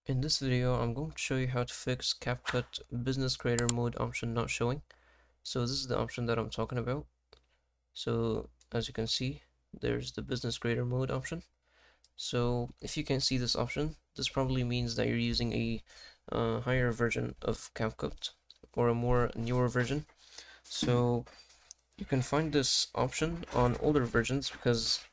In this video, I'm going to show you how to fix CapCut Business Creator Mode option not showing. So this is the option that I'm talking about. So as you can see, there's the Business Creator Mode option. So if you can't see this option, this probably means that you're using a higher version of CapCut or a more newer version. So you can find this option on older versions because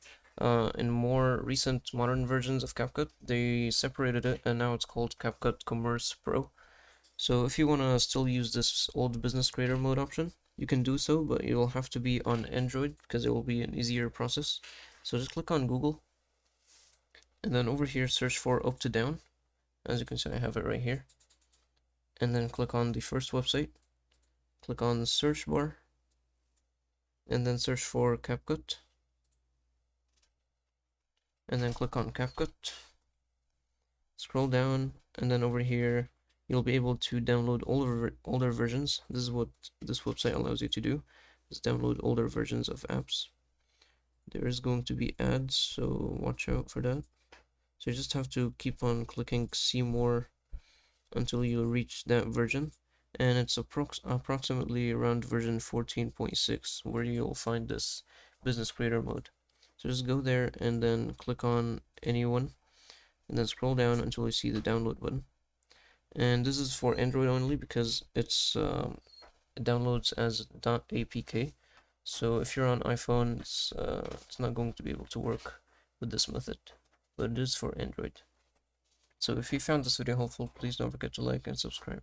in more recent modern versions of CapCut, they separated it and now it's called CapCut Commerce Pro. So if you want to still use this old business creator mode option, you can do so, but it will have to be on Android because it will be an easier process. So just click on Google and then over here search for up to down. As you can see, I have it right here. And then click on the first website, click on the search bar, and then search for CapCut. And then click on CapCut. Scroll down, and then over here you'll be able to download older versions. This is what this website allows you to do, is download older versions of apps. There is going to be ads, so watch out for that. So you just have to keep on clicking see more until you reach that version, and it's approximately around version 14.6 where you'll find this business creator mode. So just go there and then click on anyone and then scroll down until you see the download button. And this is for Android only because it downloads as .apk. So if you're on iPhone, it's not going to be able to work with this method, but it is for Android. So if you found this video helpful, please don't forget to like and subscribe.